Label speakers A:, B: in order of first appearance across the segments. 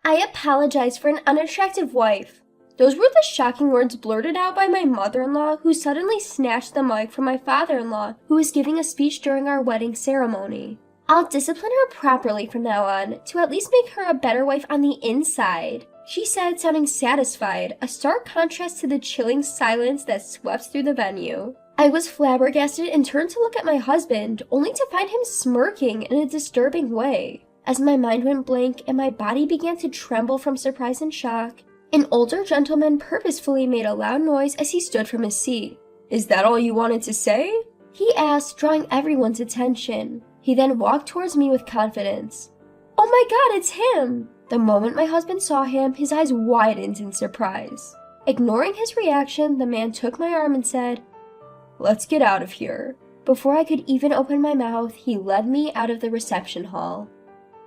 A: I apologize for an unattractive wife. Those were the shocking words blurted out by my mother-in-law, who suddenly snatched the mic from my father-in-law, who was giving a speech during our wedding ceremony. I'll discipline her properly from now on, to at least make her a better wife on the inside, she said, sounding satisfied, a stark contrast to the chilling silence that swept through the venue. I was flabbergasted and turned to look at my husband, only to find him smirking in a disturbing way. As my mind went blank and my body began to tremble from surprise and shock, an older gentleman purposefully made a loud noise as he stood from his seat. "Is that all you wanted to say?" he asked, drawing everyone's attention. He then walked towards me with confidence. "Oh my God, it's him!" The moment my husband saw him, his eyes widened in surprise. Ignoring his reaction, the man took my arm and said, "Let's get out of here." Before I could even open my mouth, he led me out of the reception hall.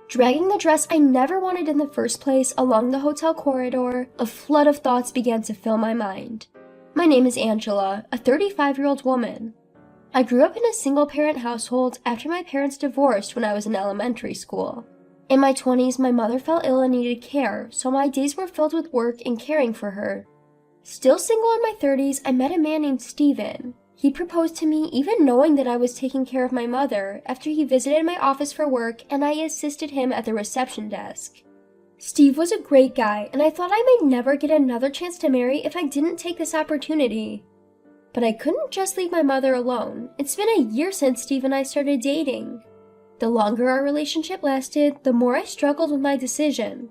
A: Dragging the dress I never wanted in the first place along the hotel corridor, a flood of thoughts began to fill my mind. My name is Angela, a 35-year-old woman. I grew up in a single-parent household after my parents divorced when I was in elementary school. In my 20s, my mother fell ill and needed care, so my days were filled with work and caring for her. Still single in my 30s, I met a man named Steven. He proposed to me even knowing that I was taking care of my mother after he visited my office for work and I assisted him at the reception desk. Steve was a great guy, and I thought I might never get another chance to marry if I didn't take this opportunity. But I couldn't just leave my mother alone. It's been a year since Steve and I started dating. The longer our relationship lasted, the more I struggled with my decision.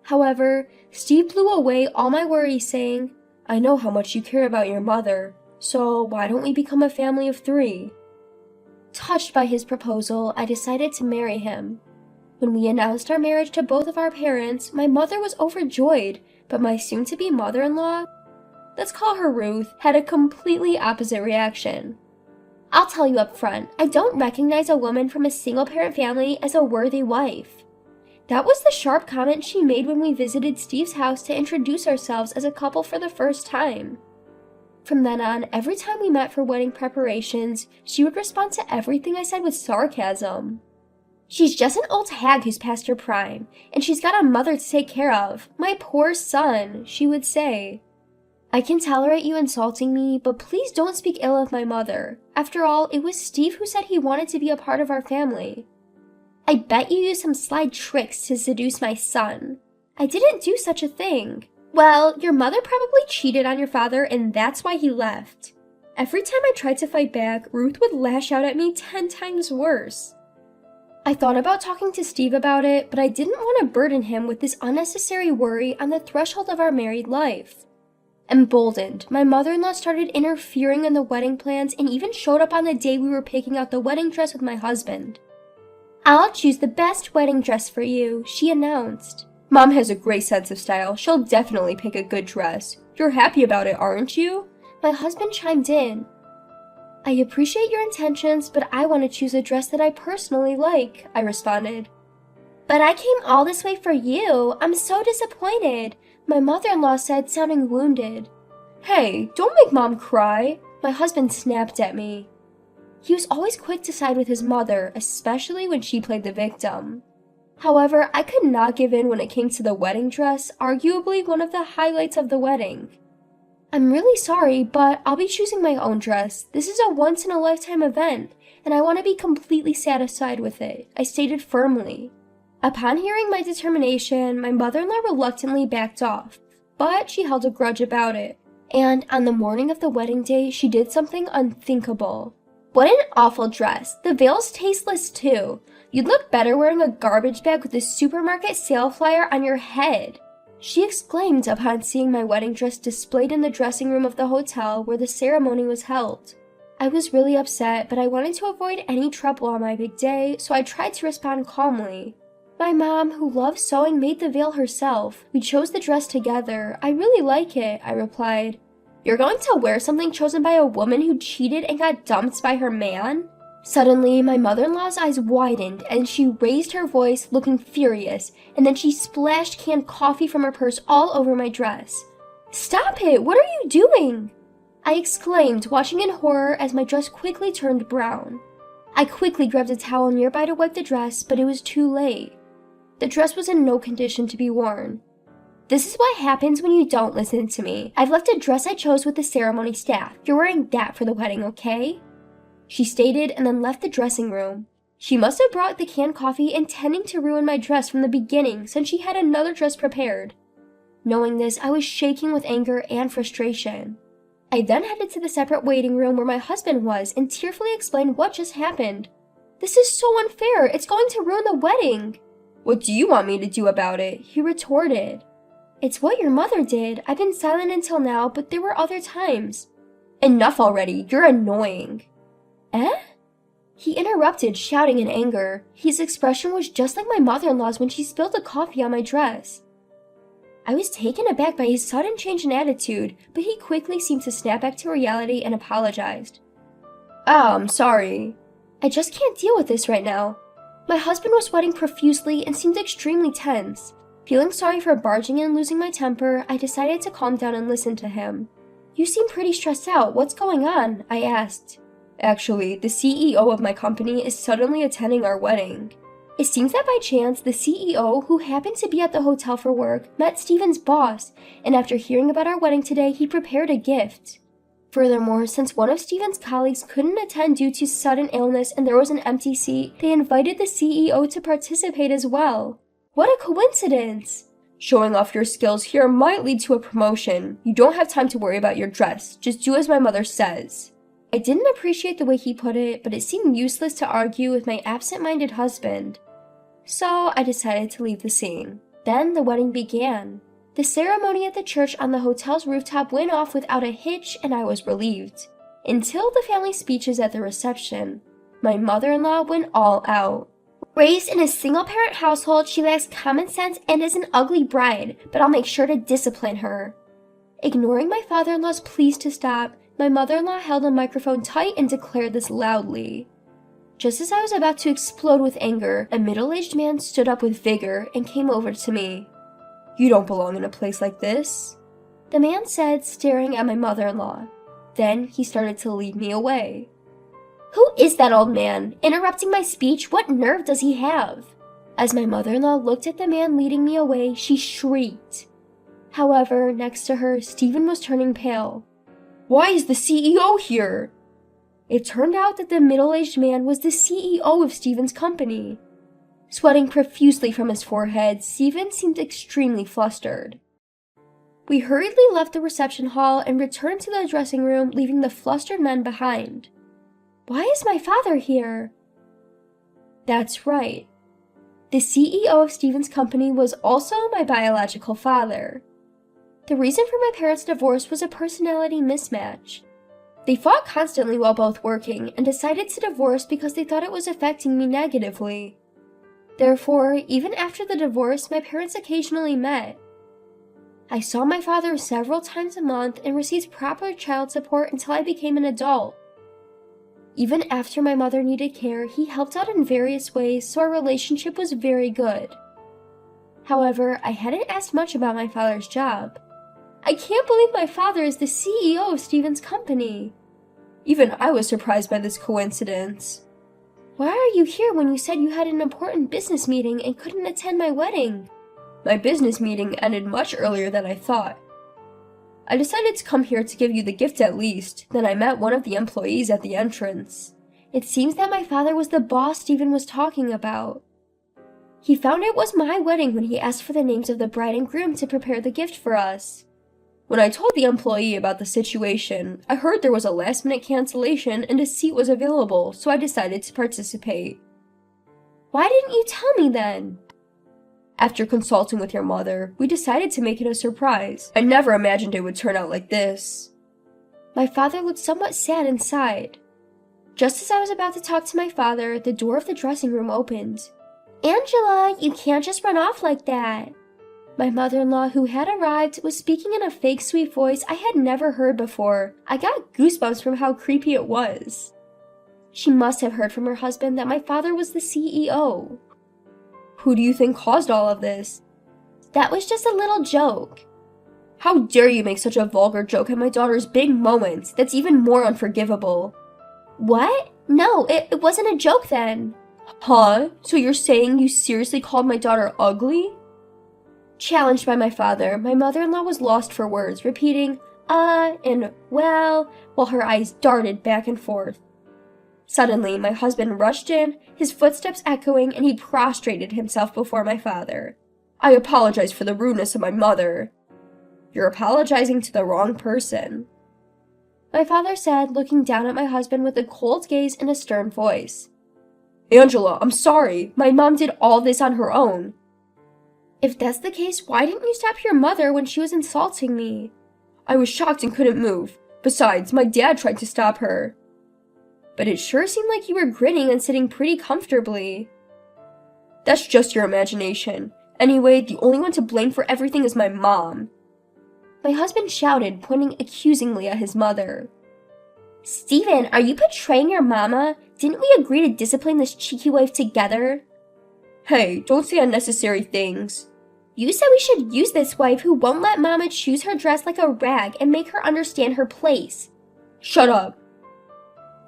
A: However, Steve blew away all my worries, saying, "I know how much you care about your mother, so why don't we become a family of 3? Touched by his proposal, I decided to marry him. When we announced our marriage to both of our parents, my mother was overjoyed, but my soon-to-be mother-in-law, let's call her Ruth, had a completely opposite reaction. I'll tell you up front, I don't recognize a woman from a single-parent family as a worthy wife. That was the sharp comment she made when we visited Steve's house to introduce ourselves as a couple for the first time. From then on, every time we met for wedding preparations, she would respond to everything I said with sarcasm. "She's just an old hag who's past her prime, and she's got a mother to take care of. My poor son," she would say. "I can tolerate you insulting me, but please don't speak ill of my mother. After all, it was Steve who said he wanted to be a part of our family. I bet you used some sly tricks to seduce my son. I didn't do such a thing. Well, your mother probably cheated on your father, and that's why he left." Every time I tried to fight back, Ruth would lash out at me 10 times worse. I thought about talking to Steve about it, but I didn't want to burden him with this unnecessary worry on the threshold of our married life. Emboldened, my mother-in-law started interfering in the wedding plans and even showed up on the day we were picking out the wedding dress with my husband. "I'll choose the best wedding dress for you," she announced. "Mom has a great sense of style. She'll definitely pick a good dress. You're happy about it, aren't you?" My husband chimed in. "I appreciate your intentions, but I want to choose a dress that I personally like," I responded. "But I came all this way for you. I'm so disappointed," my mother-in-law said, sounding wounded. "Hey, don't make Mom cry," my husband snapped at me. He was always quick to side with his mother, especially when she played the victim. However, I could not give in when it came to the wedding dress, arguably one of the highlights of the wedding. "I'm really sorry, but I'll be choosing my own dress. This is a once-in-a-lifetime event, and I want to be completely satisfied with it," I stated firmly. Upon hearing my determination, my mother-in-law reluctantly backed off, but she held a grudge about it. And on the morning of the wedding day, she did something unthinkable. "What an awful dress. The veil's tasteless too. You'd look better wearing a garbage bag with a supermarket sale flyer on your head," she exclaimed upon seeing my wedding dress displayed in the dressing room of the hotel where the ceremony was held. I was really upset, but I wanted to avoid any trouble on my big day, so I tried to respond calmly. "My mom, who loves sewing, made the veil herself. We chose the dress together. I really like it," I replied. "You're going to wear something chosen by a woman who cheated and got dumped by her man?" Suddenly, my mother-in-law's eyes widened and she raised her voice, looking furious, and then she splashed canned coffee from her purse all over my dress. "Stop it! What are you doing?" I exclaimed, watching in horror as my dress quickly turned brown. I quickly grabbed a towel nearby to wipe the dress, but it was too late. The dress was in no condition to be worn. "This is what happens when you don't listen to me. I've left a dress I chose with the ceremony staff. You're wearing that for the wedding, okay?" She stated and then left the dressing room. She must have brought the canned coffee intending to ruin my dress from the beginning since she had another dress prepared. Knowing this, I was shaking with anger and frustration. I then headed to the separate waiting room where my husband was and tearfully explained what just happened. "This is so unfair. It's going to ruin the wedding." "What do you want me to do about it?" he retorted. "It's what your mother did. I've been silent until now, but there were other times." "Enough already. You're annoying." "Eh?" He interrupted, shouting in anger. His expression was just like my mother-in-law's when she spilled the coffee on my dress. I was taken aback by his sudden change in attitude, but he quickly seemed to snap back to reality and apologized. "Oh, I'm sorry. I just can't deal with this right now." My husband was sweating profusely and seemed extremely tense. Feeling sorry for barging in and losing my temper, I decided to calm down and listen to him. "You seem pretty stressed out. What's going on?" I asked. "Actually, the CEO of my company is suddenly attending our wedding." It seems that by chance, the CEO, who happened to be at the hotel for work, met Steven's boss, and after hearing about our wedding today, he prepared a gift. Furthermore, since one of Steven's colleagues couldn't attend due to sudden illness and there was an empty seat, they invited the CEO to participate as well. What a coincidence! "Showing off your skills here might lead to a promotion. You don't have time to worry about your dress. Just do as my mother says." I didn't appreciate the way he put it, but it seemed useless to argue with my absent-minded husband. So I decided to leave the scene. Then the wedding began. The ceremony at the church on the hotel's rooftop went off without a hitch, and I was relieved. Until the family speeches at the reception. My mother-in-law went all out. "Raised in a single-parent household, she lacks common sense and is an ugly bride, but I'll make sure to discipline her." Ignoring my father-in-law's pleas to stop, my mother-in-law held the microphone tight and declared this loudly. Just as I was about to explode with anger, a middle-aged man stood up with vigor and came over to me. "You don't belong in a place like this," the man said, staring at my mother-in-law. Then he started to lead me away. "Who is that old man? Interrupting my speech? What nerve does he have?" As my mother-in-law looked at the man leading me away, she shrieked. However, next to her, Stephen was turning pale. "Why is the CEO here?" It turned out that the middle-aged man was the CEO of Stephen's company. Sweating profusely from his forehead, Stephen seemed extremely flustered. We hurriedly left the reception hall and returned to the dressing room, leaving the flustered men behind. Why is my father here? That's right. The CEO of Stephen's company was also my biological father. The reason for my parents' divorce was a personality mismatch. They fought constantly while both working and decided to divorce because they thought it was affecting me negatively. Therefore, even after the divorce, my parents occasionally met. I saw my father several times a month and received proper child support until I became an adult. Even after my mother needed care, he helped out in various ways, so our relationship was very good. However, I hadn't asked much about my father's job. I can't believe my father is the CEO of Stephen's company. Even I was surprised by this coincidence. Why are you here when you said you had an important business meeting and couldn't attend my wedding? My business meeting ended much earlier than I thought. I decided to come here to give you the gift at least, then I met one of the employees at the entrance. It seems that my father was the boss Stephen was talking about. He found it was my wedding when he asked for the names of the bride and groom to prepare the gift for us. When I told the employee about the situation, I heard there was a last-minute cancellation and a seat was available, so I decided to participate. Why didn't you tell me then? After consulting with your mother, we decided to make it a surprise. I never imagined it would turn out like this. My father looked somewhat sad and sighed. Just as I was about to talk to my father, the door of the dressing room opened. Angela, you can't just run off like that. My mother-in-law, who had arrived, was speaking in a fake sweet voice I had never heard before. I got goosebumps from how creepy it was. She must have heard from her husband that my father was the CEO. Who do you think caused all of this? That was just a little joke. How dare you make such a vulgar joke at my daughter's big moment? That's even more unforgivable. What? No, it wasn't a joke then. Huh? So you're saying you seriously called my daughter ugly? Challenged by my father, my mother-in-law was lost for words, repeating, and well, while her eyes darted back and forth. Suddenly, my husband rushed in, his footsteps echoing, and he prostrated himself before my father. I apologize for the rudeness of my mother. You're apologizing to the wrong person, my father said, looking down at my husband with a cold gaze and a stern voice. Angela, I'm sorry. My mom did all this on her own. If that's the case, why didn't you stop your mother when she was insulting me? I was shocked and couldn't move. Besides, my dad tried to stop her. But it sure seemed like you were grinning and sitting pretty comfortably. That's just your imagination. Anyway, the only one to blame for everything is my mom. My husband shouted, pointing accusingly at his mother. Stephen, are you betraying your mama? Didn't we agree to discipline this cheeky wife together? Hey, don't say unnecessary things. You said we should use this wife who won't let mama choose her dress like a rag and make her understand her place. Shut up.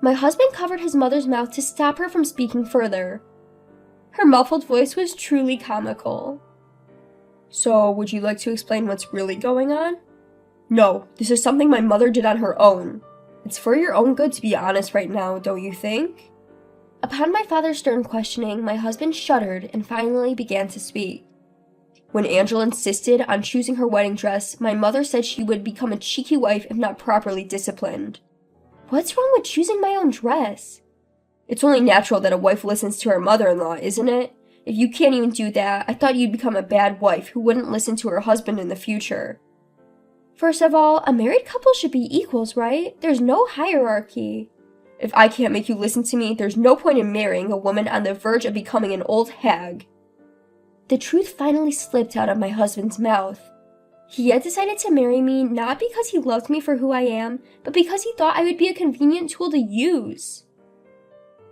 A: My husband covered his mother's mouth to stop her from speaking further. Her muffled voice was truly comical. So, would you like to explain what's really going on? No, this is something my mother did on her own. It's for your own good to be honest right now, don't you think? Upon my father's stern questioning, my husband shuddered and finally began to speak. When Angela insisted on choosing her wedding dress, my mother said she would become a cheeky wife if not properly disciplined. What's wrong with choosing my own dress? It's only natural that a wife listens to her mother-in-law, isn't it? If you can't even do that, I thought you'd become a bad wife who wouldn't listen to her husband in the future. First of all, a married couple should be equals, right? There's no hierarchy. If I can't make you listen to me, there's no point in marrying a woman on the verge of becoming an old hag. The truth finally slipped out of my husband's mouth. He had decided to marry me not because he loved me for who I am, but because he thought I would be a convenient tool to use.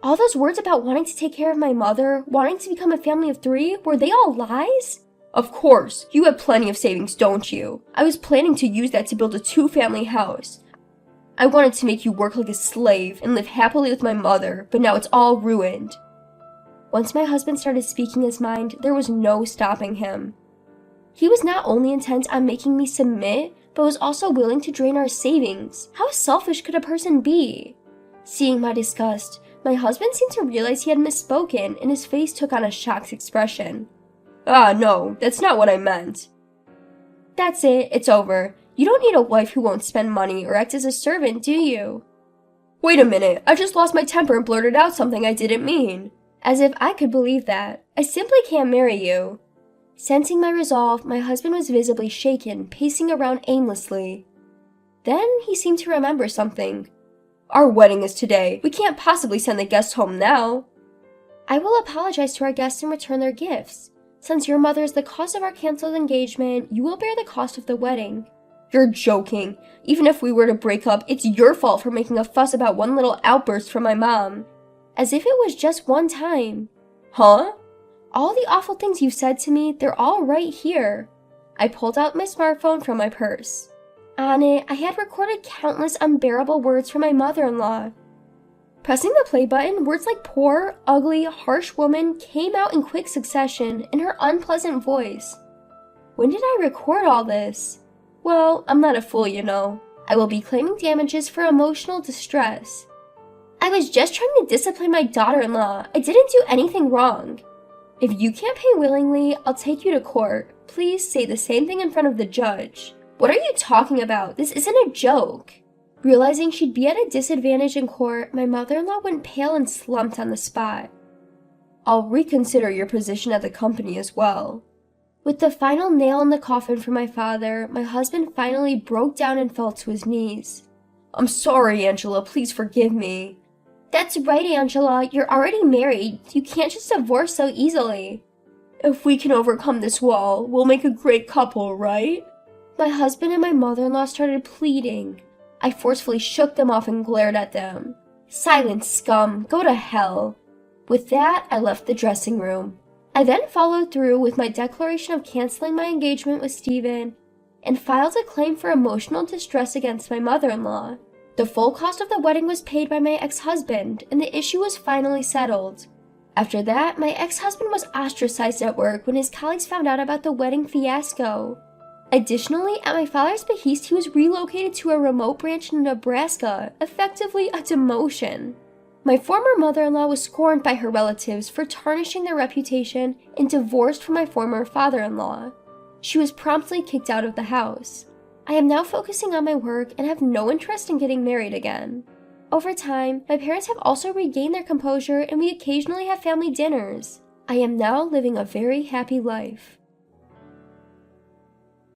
A: All those words about wanting to take care of my mother, wanting to become a family of 3, were they all lies? Of course, you have plenty of savings, don't you? I was planning to use that to build a 2-family house. I wanted to make you work like a slave and live happily with my mother, but now it's all ruined. Once my husband started speaking his mind, there was no stopping him. He was not only intent on making me submit, but was also willing to drain our savings. How selfish could a person be? Seeing my disgust, my husband seemed to realize he had misspoken, and his face took on a shocked expression. No, that's not what I meant. That's it, it's over. You don't need a wife who won't spend money or act as a servant, do you? Wait a minute, I just lost my temper and blurted out something I didn't mean. As if I could believe that. I simply can't marry you. Sensing my resolve, my husband was visibly shaken, pacing around aimlessly. Then he seemed to remember something. Our wedding is today. We can't possibly send the guests home now. I will apologize to our guests and return their gifts. Since your mother is the cause of our canceled engagement, you will bear the cost of the wedding. You're joking. Even if we were to break up, it's your fault for making a fuss about one little outburst from my mom. As if it was just one time. Huh? All the awful things you've said to me, they're all right here. I pulled out my smartphone from my purse. On it, I had recorded countless unbearable words from my mother-in-law. Pressing the play button, words like poor, ugly, harsh woman came out in quick succession in her unpleasant voice. When did I record all this? Well, I'm not a fool, you know. I will be claiming damages for emotional distress. I was just trying to discipline my daughter-in-law. I didn't do anything wrong. If you can't pay willingly, I'll take you to court. Please say the same thing in front of the judge. What are you talking about? This isn't a joke. Realizing she'd be at a disadvantage in court, my mother-in-law went pale and slumped on the spot. I'll reconsider your position at the company as well. With the final nail in the coffin for my father, my husband finally broke down and fell to his knees. I'm sorry, Angela. Please forgive me. That's right, Angela. You're already married. You can't just divorce so easily. If we can overcome this wall, we'll make a great couple, right? My husband and my mother-in-law started pleading. I forcefully shook them off and glared at them. Silence, scum. Go to hell. With that, I left the dressing room. I then followed through with my declaration of canceling my engagement with Stephen and filed a claim for emotional distress against my mother-in-law. The full cost of the wedding was paid by my ex-husband, and the issue was finally settled. After that, my ex-husband was ostracized at work when his colleagues found out about the wedding fiasco. Additionally, at my father's behest, he was relocated to a remote branch in Nebraska, effectively a demotion. My former mother-in-law was scorned by her relatives for tarnishing their reputation and divorced from my former father-in-law. She was promptly kicked out of the house. I am now focusing on my work and have no interest in getting married again. Over time, my parents have also regained their composure and we occasionally have family dinners. I am now living a very happy life.